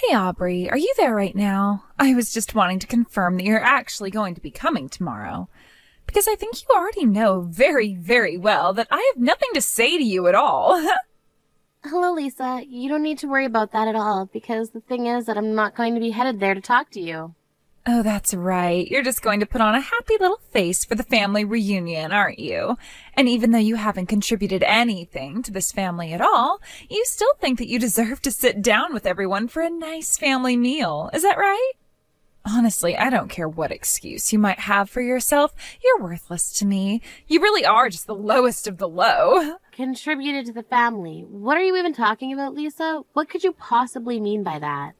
Hey Aubrey, are you there right now? I was just wanting to confirm that you're actually going to be coming tomorrow. Because I think you already know very, very well that I have nothing to say to you at all. Hello, Lisa. You don't need to worry about that at all, because the thing is that I'm not going to be headed there to talk to you. Oh, that's right. You're just going to put on a happy little face for the family reunion, aren't you? And even though you haven't contributed anything to this family at all, you still think that you deserve to sit down with everyone for a nice family meal. Is that right? Honestly, I don't care what excuse you might have for yourself. You're worthless to me. You really are just the lowest of the low. Contributed to the family. What are you even talking about, Lisa? What could you possibly mean by that?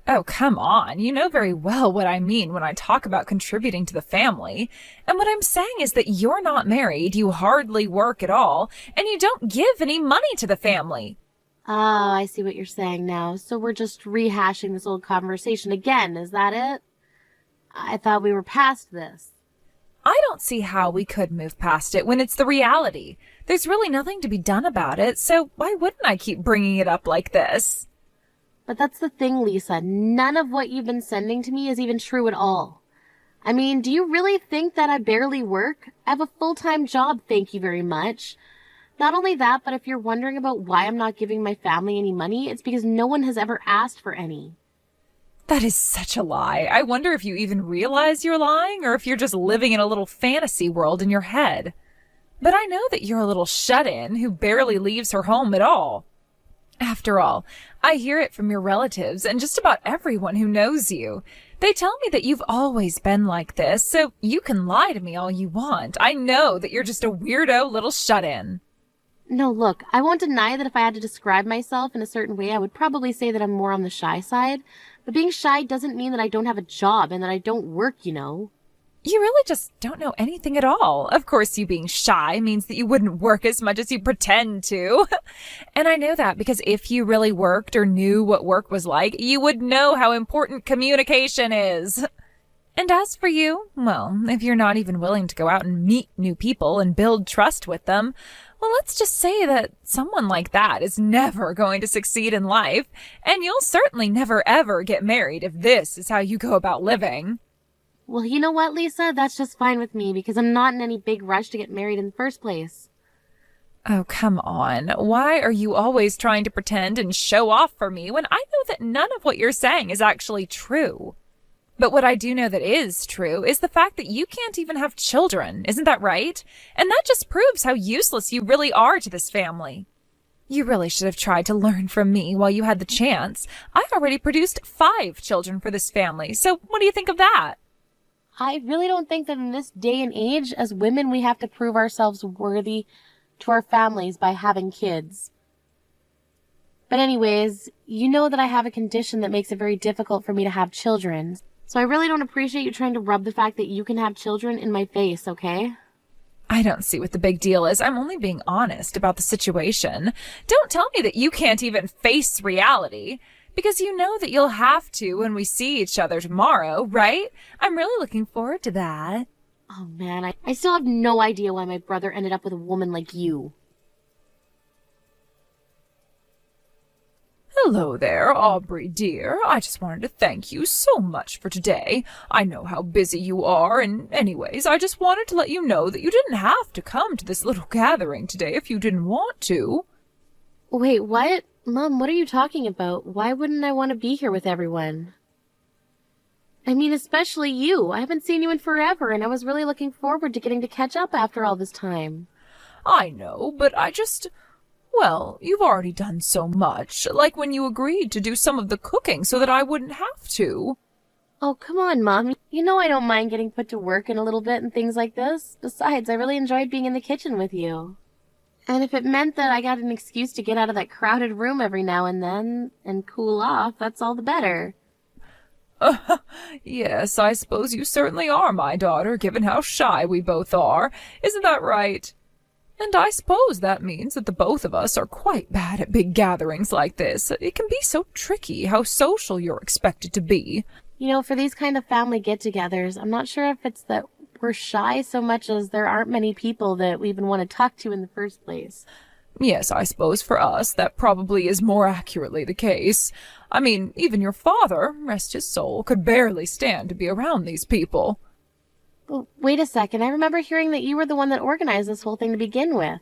Oh, come on. You know very well what I mean when I talk about contributing to the family. And what I'm saying is that you're not married, you hardly work at all, and you don't give any money to the family. Oh, I see what you're saying now. So we're just rehashing this old conversation again, is that it? I thought we were past this. I don't see how we could move past it when it's the reality. There's really nothing to be done about it, so why wouldn't I keep bringing it up like this? But that's the thing, Lisa. None of what you've been sending to me is even true at all. I mean, do you really think that I barely work? I have a full-time job, thank you very much. Not only that, but if you're wondering about why I'm not giving my family any money, it's because no one has ever asked for any. That is such a lie. I wonder if you even realize you're lying or if you're just living in a little fantasy world in your head. But I know that you're a little shut-in who barely leaves her home at all. After all, I hear it from your relatives and just about everyone who knows you. They tell me that you've always been like this, so you can lie to me all you want. I know that you're just a weirdo little shut-in. No, look, I won't deny that if I had to describe myself in a certain way, I would probably say that I'm more on the shy side. But being shy doesn't mean that I don't have a job and that I don't work. You really just don't know anything at all. Of course, you being shy means that you wouldn't work as much as you pretend to. And I know that because if you really worked or knew what work was like, you would know how important communication is. And as for you, well, if you're not even willing to go out and meet new people and build trust with them, well, let's just say that someone like that is never going to succeed in life, and you'll certainly never ever get married if this is how you go about living. Well, you know what, Lisa? That's just fine with me because I'm not in any big rush to get married in the first place. Oh, come on. Why are you always trying to pretend and show off for me when I know that none of what you're saying is actually true? But what I do know that is true is the fact that you can't even have children. Isn't that right? And that just proves how useless you really are to this family. You really should have tried to learn from me while you had the chance. I already produced 5 children for this family, so what do you think of that? I really don't think that in this day and age, as women, we have to prove ourselves worthy to our families by having kids. But anyways, you know that I have a condition that makes it very difficult for me to have children. So I really don't appreciate you trying to rub the fact that you can have children in my face, okay? I don't see what the big deal is. I'm only being honest about the situation. Don't tell me that you can't even face reality. Because you know that you'll have to when we see each other tomorrow, right? I'm really looking forward to that. Oh man, I still have no idea why my brother ended up with a woman like you. Hello there, Aubrey dear. I just wanted to thank you so much for today. I know how busy you are, and anyways, I just wanted to let you know that you didn't have to come to this little gathering today if you didn't want to. Wait, what? Mom, what are you talking about? Why wouldn't I want to be here with everyone? I mean, especially you. I haven't seen you in forever, and I was really looking forward to getting to catch up after all this time. I know, but well, you've already done so much, like when you agreed to do some of the cooking so that I wouldn't have to. Oh, come on, Mom. You know I don't mind getting put to work in a little bit and things like this. Besides, I really enjoyed being in the kitchen with you. And if it meant that I got an excuse to get out of that crowded room every now and then and cool off, that's all the better. Yes, I suppose you certainly are my daughter, given how shy we both are. Isn't that right? And I suppose that means that the both of us are quite bad at big gatherings like this. It can be so tricky how social you're expected to be. You know, for these kind of family get-togethers, I'm not sure if it's that we're shy so much as there aren't many people that we even want to talk to in the first place. Yes, I suppose for us that probably is more accurately the case. I mean, even your father, rest his soul, could barely stand to be around these people. Well, wait a second. I remember hearing that you were the one that organized this whole thing to begin with.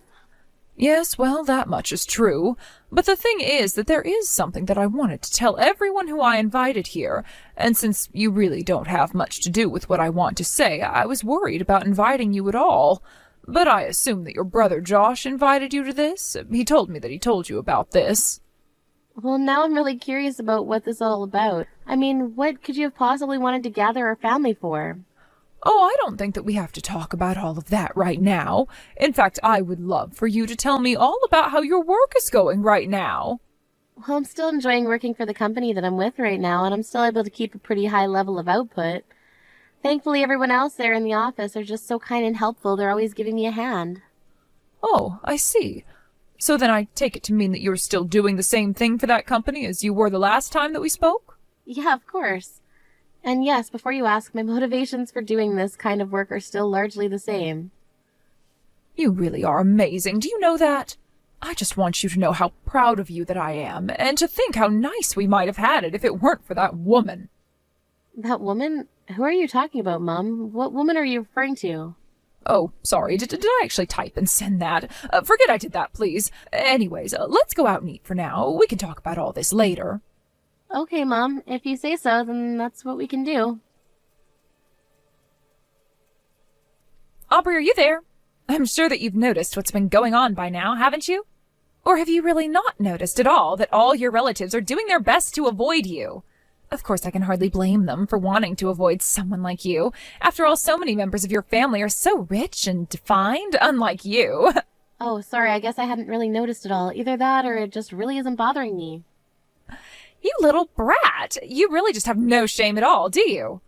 Yes, well, that much is true. But the thing is that there is something that I wanted to tell everyone who I invited here, and since you really don't have much to do with what I want to say, I was worried about inviting you at all. But I assume that your brother Josh invited you to this. He told me that he told you about this. Well, now I'm really curious about what this is all about. I mean, what could you have possibly wanted to gather our family for? Oh, I don't think that we have to talk about all of that right now. In fact, I would love for you to tell me all about how your work is going right now. Well, I'm still enjoying working for the company that I'm with right now, and I'm still able to keep a pretty high level of output. Thankfully, everyone else there in the office are just so kind and helpful. They're always giving me a hand. Oh, I see. So then I take it to mean that you're still doing the same thing for that company as you were the last time that we spoke? Yeah, of course. And yes, before you ask, my motivations for doing this kind of work are still largely the same. You really are amazing. Do you know that? I just want you to know how proud of you that I am, and to think how nice we might have had it if it weren't for that woman. That woman? Who are you talking about, Mum? What woman are you referring to? Oh, sorry, did I actually type and send that? Forget I did that, please. Anyways, let's go out and eat for now. We can talk about all this later. Okay, Mom. If you say so, then that's what we can do. Aubrey, are you there? I'm sure that you've noticed what's been going on by now, haven't you? Or have you really not noticed at all that all your relatives are doing their best to avoid you? Of course, I can hardly blame them for wanting to avoid someone like you. After all, so many members of your family are so rich and defined, unlike you. Oh, sorry, I guess I hadn't really noticed it all. Either that or it just really isn't bothering me. You little brat! You really just have no shame at all, do you?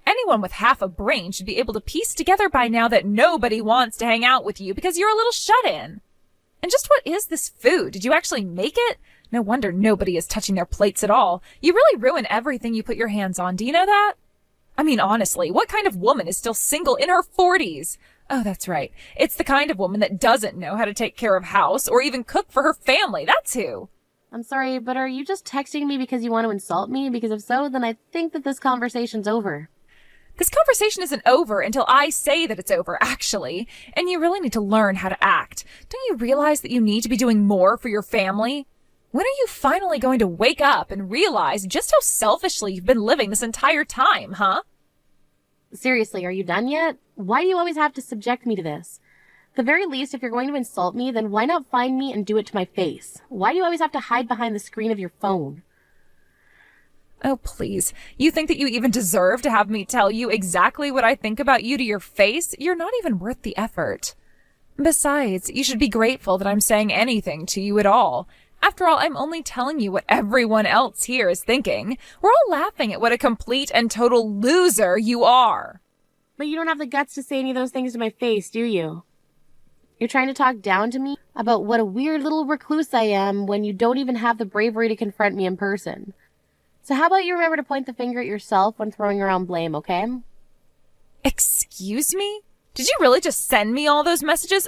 Anyone with half a brain should be able to piece together by now that nobody wants to hang out with you because you're a little shut-in. And just what is this food? Did you actually make it? No wonder nobody is touching their plates at all. You really ruin everything you put your hands on. Do you know that? I mean, honestly, what kind of woman is still single in her 40s? Oh, that's right. It's the kind of woman that doesn't know how to take care of house or even cook for her family. That's who. I'm sorry, but are you just texting me because you want to insult me? Because if so, then I think that this conversation's over. This conversation isn't over until I say that it's over, actually. And you really need to learn how to act. Don't you realize that you need to be doing more for your family? When are you finally going to wake up and realize just how selfishly you've been living this entire time, huh? Seriously, are you done yet? Why do you always have to subject me to this? At the very least, if you're going to insult me, then why not find me and do it to my face? Why do you always have to hide behind the screen of your phone? Oh, please. You think that you even deserve to have me tell you exactly what I think about you to your face? You're not even worth the effort. Besides, you should be grateful that I'm saying anything to you at all. After all, I'm only telling you what everyone else here is thinking. We're all laughing at what a complete and total loser you are. But you don't have the guts to say any of those things to my face, do you? You're trying to talk down to me about what a weird little recluse I am when you don't even have the bravery to confront me in person. So how about you remember to point the finger at yourself when throwing around blame, okay? Excuse me? Did you really just send me all those messages?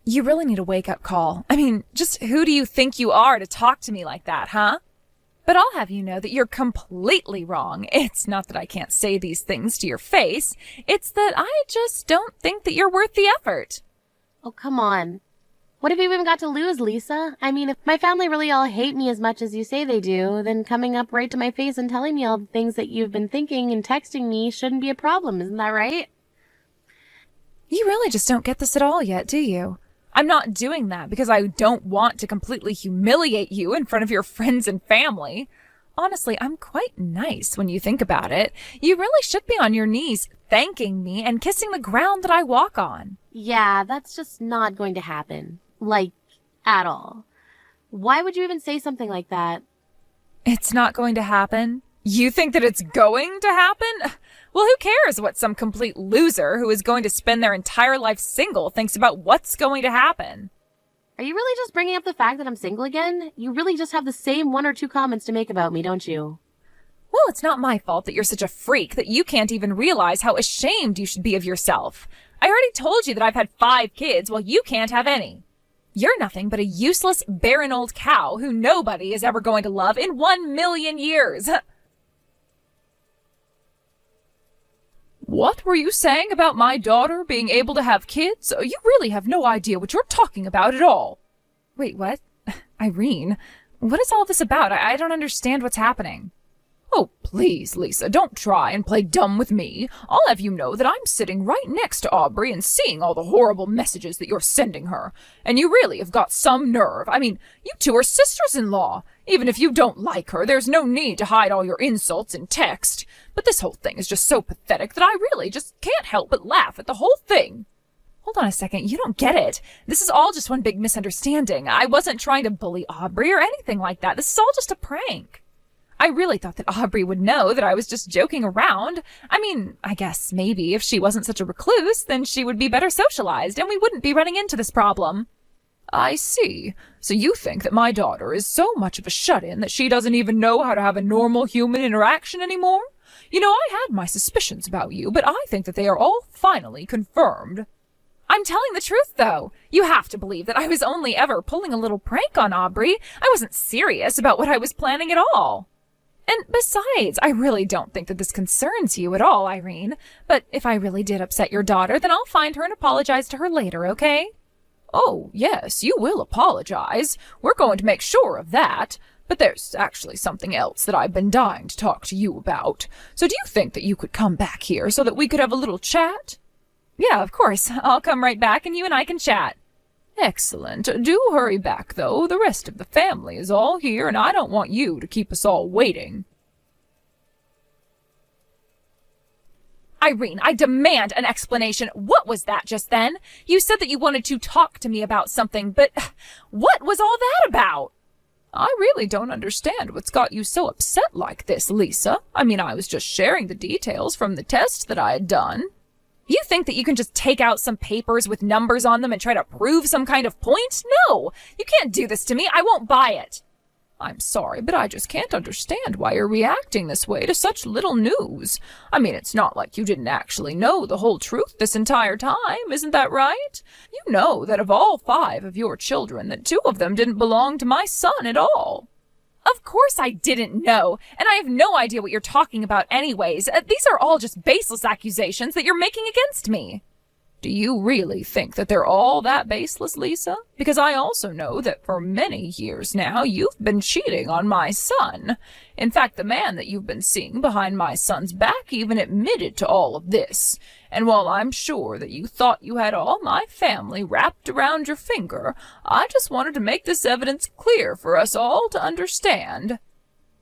You really need a wake-up call. I mean, just who do you think you are to talk to me like that, huh? But I'll have you know that you're completely wrong. It's not that I can't say these things to your face. It's that I just don't think that you're worth the effort. Oh, come on. What have you even got to lose, Lisa? I mean, if my family really all hate me as much as you say they do, then coming up right to my face and telling me all the things that you've been thinking and texting me shouldn't be a problem, isn't that right? You really just don't get this at all yet, do you? I'm not doing that because I don't want to completely humiliate you in front of your friends and family. Honestly, I'm quite nice when you think about it. You really should be on your knees thanking me and kissing the ground that I walk on. Yeah, that's just not going to happen. Like, at all. Why would you even say something like that? It's not going to happen? You think that it's going to happen? Well, who cares what some complete loser who is going to spend their entire life single thinks about what's going to happen? Are you really just bringing up the fact that I'm single again? You really just have the same one or two comments to make about me, don't you? Well, it's not my fault that you're such a freak that you can't even realize how ashamed you should be of yourself. I already told you that I've had 5 kids while you can't have any. You're nothing but a useless, barren old cow who nobody is ever going to love in 1,000,000 years. What were you saying about my daughter being able to have kids? You really have no idea what you're talking about at all. Wait, what? Irene, what is all this about? I don't understand what's happening. Oh, please, Lisa, don't try and play dumb with me. I'll have you know that I'm sitting right next to Aubrey and seeing all the horrible messages that you're sending her. And you really have got some nerve. I mean, you two are sisters-in-law. Even if you don't like her, there's no need to hide all your insults in text. But this whole thing is just so pathetic that I really just can't help but laugh at the whole thing. Hold on a second, you don't get it. This is all just one big misunderstanding. I wasn't trying to bully Aubrey or anything like that. This is all just a prank. I really thought that Aubrey would know that I was just joking around. I mean, I guess maybe if she wasn't such a recluse, then she would be better socialized and we wouldn't be running into this problem. I see. So you think that my daughter is so much of a shut-in that she doesn't even know how to have a normal human interaction anymore? You know, I had my suspicions about you, but I think that they are all finally confirmed. I'm telling the truth, though. You have to believe that I was only ever pulling a little prank on Aubrey. I wasn't serious about what I was planning at all. And besides, I really don't think that this concerns you at all, Irene. But if I really did upset your daughter, then I'll find her and apologize to her later, okay? Oh, yes, you will apologize. We're going to make sure of that. But there's actually something else that I've been dying to talk to you about. So do you think that you could come back here so that we could have a little chat? Yeah, of course. I'll come right back and you and I can chat. Excellent. Do hurry back, though. The rest of the family is all here, and I don't want you to keep us all waiting. Irene, I demand an explanation. What was that just then? You said that you wanted to talk to me about something, but what was all that about? I really don't understand what's got you so upset like this, Lisa. I mean, I was just sharing the details from the test that I had done. You think that you can just take out some papers with numbers on them and try to prove some kind of point? No! You can't do this to me. I won't buy it. I'm sorry, but I just can't understand why you're reacting this way to such little news. I mean, it's not like you didn't actually know the whole truth this entire time, isn't that right? You know that of all 5 of your children, that 2 of them didn't belong to my son at all. Of course I didn't know, and I have no idea what you're talking about anyways. These are all just baseless accusations that you're making against me. Do you really think that they're all that baseless, Lisa? Because I also know that for many years now you've been cheating on my son. In fact, the man that you've been seeing behind my son's back even admitted to all of this. And while I'm sure that you thought you had all my family wrapped around your finger, I just wanted to make this evidence clear for us all to understand.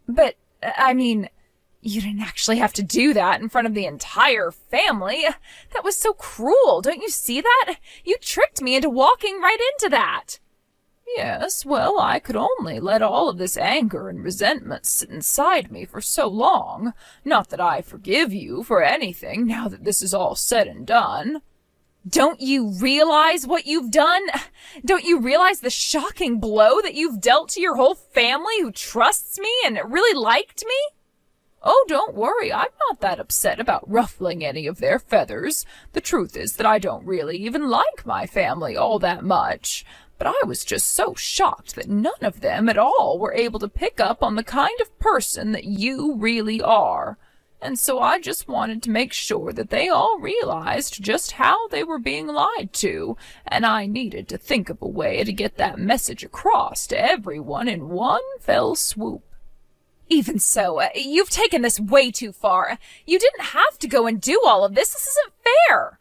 But, I mean, you didn't actually have to do that in front of the entire family. That was so cruel, don't you see that? You tricked me into walking right into that. Yes, well, I could only let all of this anger and resentment sit inside me for so long. Not that I forgive you for anything now that this is all said and done. Don't you realize what you've done? Don't you realize the shocking blow that you've dealt to your whole family who trusts me and really liked me? Oh, don't worry, I'm not that upset about ruffling any of their feathers. The truth is that I don't really even like my family all that much. But I was just so shocked that none of them at all were able to pick up on the kind of person that you really are. And so I just wanted to make sure that they all realized just how they were being lied to, and I needed to think of a way to get that message across to everyone in one fell swoop. Even so, you've taken this way too far. You didn't have to go and do all of this. This isn't fair.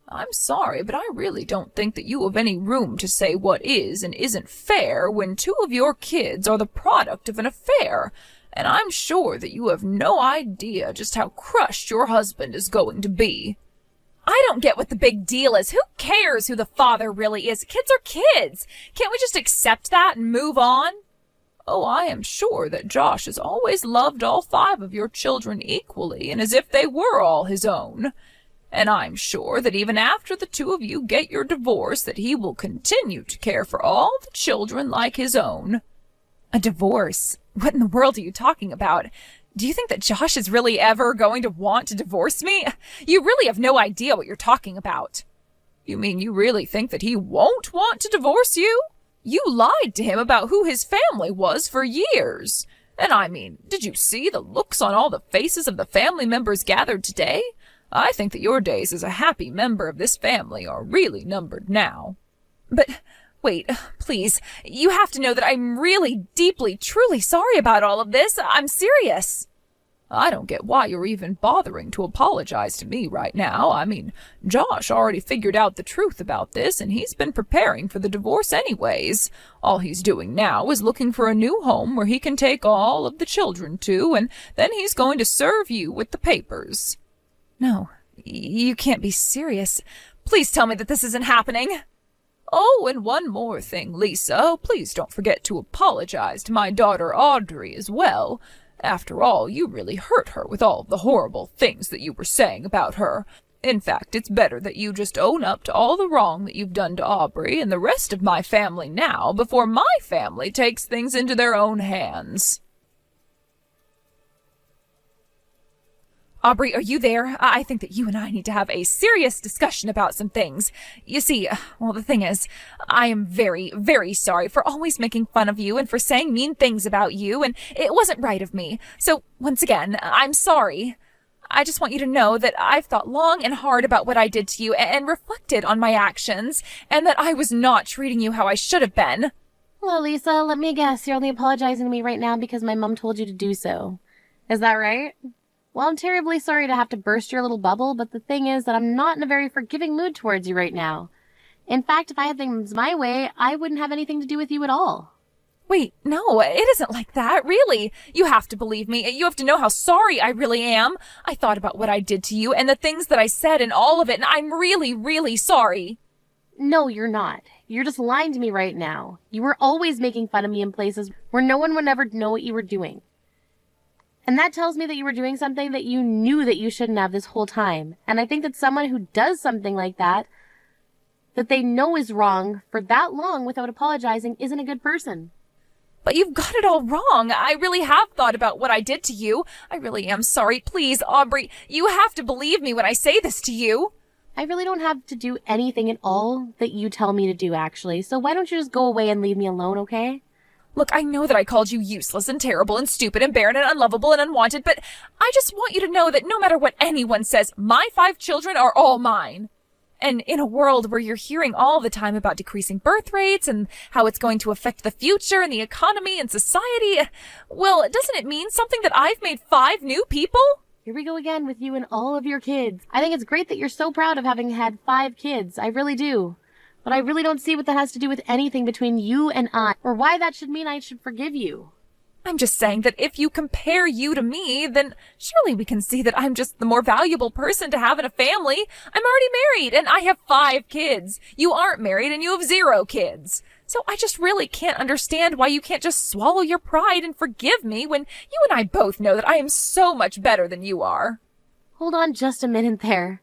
I'm sorry, but I really don't think that you have any room to say what is and isn't fair when 2 of your kids are the product of an affair. And I'm sure that you have no idea just how crushed your husband is going to be. I don't get what the big deal is. Who cares who the father really is? Kids are kids. Can't we just accept that and move on? Oh, I am sure that Josh has always loved all 5 of your children equally and as if they were all his own. And I'm sure that even after the 2 of you get your divorce, that he will continue to care for all the children like his own. A divorce? What in the world are you talking about? Do you think that Josh is really ever going to want to divorce me? You really have no idea what you're talking about. You mean you really think that he won't want to divorce you? You lied to him about who his family was for years. And I mean, did you see the looks on all the faces of the family members gathered today? I think that your days as a happy member of this family are really numbered now. But wait, please, you have to know that I'm really deeply, truly sorry about all of this. I'm serious. I don't get why you're even bothering to apologize to me right now. I mean, Josh already figured out the truth about this, and he's been preparing for the divorce anyways. All he's doing now is looking for a new home where he can take all of the children to, and then he's going to serve you with the papers. No, you can't be serious. Please tell me that this isn't happening. Oh, and one more thing, Lisa. Please don't forget to apologize to my daughter Audrey as well. After all, you really hurt her with all the horrible things that you were saying about her. In fact, it's better that you just own up to all the wrong that you've done to Aubrey and the rest of my family now before my family takes things into their own hands. Aubrey, are you there? I think that you and I need to have a serious discussion about some things. You see, well, the thing is, I am very, very sorry for always making fun of you and for saying mean things about you, and it wasn't right of me. So, once again, I'm sorry. I just want you to know that I've thought long and hard about what I did to you and reflected on my actions, and that I was not treating you how I should have been. Well, Lisa, let me guess. You're only apologizing to me right now because my mom told you to do so. Is that right? Well, I'm terribly sorry to have to burst your little bubble, but the thing is that I'm not in a very forgiving mood towards you right now. In fact, if I had things my way, I wouldn't have anything to do with you at all. Wait, no, it isn't like that, really. You have to believe me. You have to know how sorry I really am. I thought about what I did to you and the things that I said and all of it, and I'm really, really sorry. No, you're not. You're just lying to me right now. You were always making fun of me in places where no one would ever know what you were doing. And that tells me that you were doing something that you knew that you shouldn't have this whole time. And I think that someone who does something like that they know is wrong for that long without apologizing isn't a good person. But you've got it all wrong. I really have thought about what I did to you. I really am sorry. Please, Aubrey, you have to believe me when I say this to you. I really don't have to do anything at all that you tell me to do, actually. So why don't you just go away and leave me alone, okay? Look, I know that I called you useless and terrible and stupid and barren and unlovable and unwanted, but I just want you to know that no matter what anyone says, my 5 children are all mine. And in a world where you're hearing all the time about decreasing birth rates and how it's going to affect the future and the economy and society, well, doesn't it mean something that I've made 5 new people? Here we go again with you and all of your kids. I think it's great that you're so proud of having had 5 kids. I really do. But I really don't see what that has to do with anything between you and I, or why that should mean I should forgive you. I'm just saying that if you compare you to me, then surely we can see that I'm just the more valuable person to have in a family. I'm already married, and I have 5 kids. You aren't married, and you have 0 kids. So I just really can't understand why you can't just swallow your pride and forgive me when you and I both know that I am so much better than you are. Hold on just a minute there.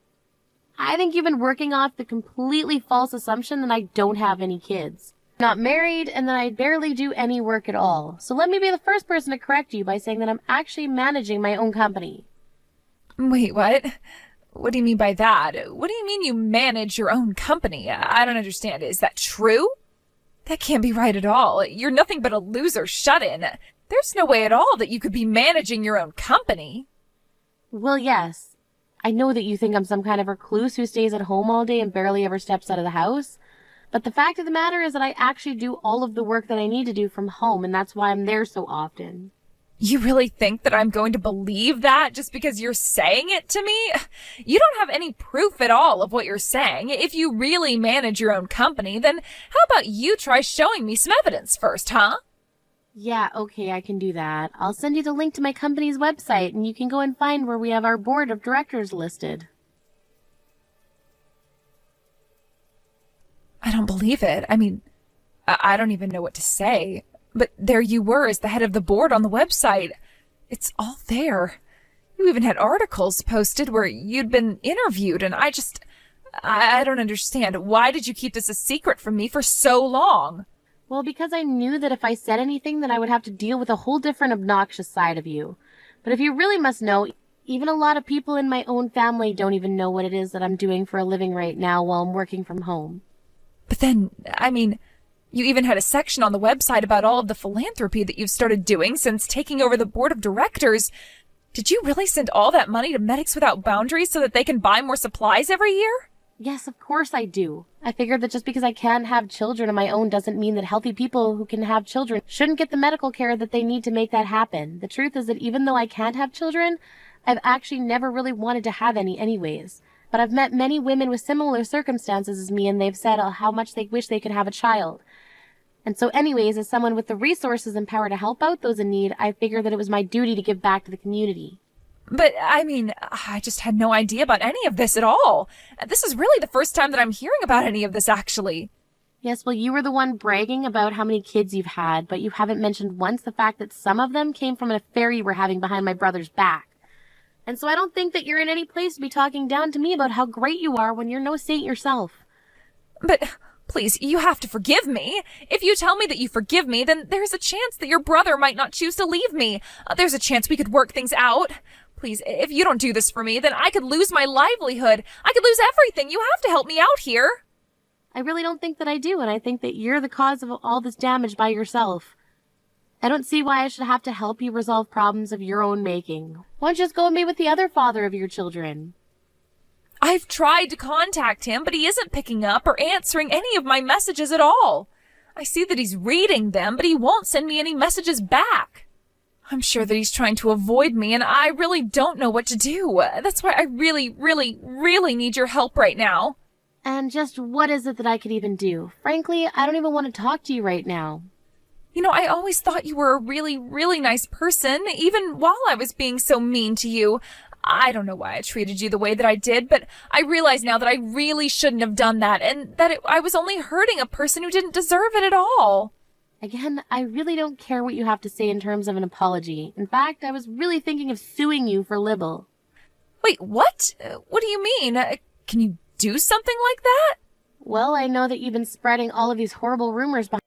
I think you've been working off the completely false assumption that I don't have any kids. Not married, and that I barely do any work at all. So let me be the first person to correct you by saying that I'm actually managing my own company. Wait, what? What do you mean by that? What do you mean you manage your own company? I don't understand. Is that true? That can't be right at all. You're nothing but a loser shut-in. There's no way at all that you could be managing your own company. Well, yes. I know that you think I'm some kind of recluse who stays at home all day and barely ever steps out of the house. But the fact of the matter is that I actually do all of the work that I need to do from home, and that's why I'm there so often. You really think that I'm going to believe that just because you're saying it to me? You don't have any proof at all of what you're saying. If you really manage your own company, then how about you try showing me some evidence first, huh? Yeah, okay, I can do that. I'll send you the link to my company's website, and you can go and find where we have our board of directors listed. I don't believe it. I mean, I don't even know what to say. But there you were as the head of the board on the website. It's all there. You even had articles posted where you'd been interviewed, and I don't understand. Why did you keep this a secret from me for so long? Well, because I knew that if I said anything, then I would have to deal with a whole different obnoxious side of you. But if you really must know, Even a lot of people in my own family don't even know what it is that I'm doing for a living right now while I'm working from home. But then, you even had a section on the website about all of the philanthropy that you've started doing since taking over the board of directors. Did you really send all that money to Medics Without Boundaries so that they can buy more supplies every year? Yes, of course I do. I figured that just because I can't have children of my own doesn't mean that healthy people who can have children shouldn't get the medical care that they need to make that happen. The truth is that even though I can't have children, I've actually never really wanted to have any anyways. But I've met many women with similar circumstances as me, and they've said how much they wish they could have a child. And so anyways, as someone with the resources and power to help out those in need, I figured that it was my duty to give back to the community. But, I just had no idea about any of this at all. This is really the first time that I'm hearing about any of this, actually. Yes, well, you were the one bragging about how many kids you've had, but you haven't mentioned once the fact that some of them came from an affair you were having behind my brother's back. And so I don't think that you're in any place to be talking down to me about how great you are when you're no saint yourself. But, please, you have to forgive me. If you tell me that you forgive me, then there's a chance that your brother might not choose to leave me. There's a chance we could work things out. Please, if you don't do this for me, then I could lose my livelihood. I could lose everything. You have to help me out here. I really don't think that I do, and I think that you're the cause of all this damage by yourself. I don't see why I should have to help you resolve problems of your own making. Why don't you just go and be with the other father of your children? I've tried to contact him, but he isn't picking up or answering any of my messages at all. I see that he's reading them, but he won't send me any messages back. I'm sure that he's trying to avoid me, and I really don't know what to do. That's why I really, really, really need your help right now. And just what is it that I could even do? Frankly, I don't even want to talk to you right now. I always thought you were a really, really nice person, even while I was being so mean to you. I don't know why I treated you the way that I did, but I realize now that I really shouldn't have done that, and that I was only hurting a person who didn't deserve it at all. Again, I really don't care what you have to say in terms of an apology. In fact, I was really thinking of suing you for libel. Wait, what? What do you mean? Can you do something like that? Well, I know that you've been spreading all of these horrible rumors behind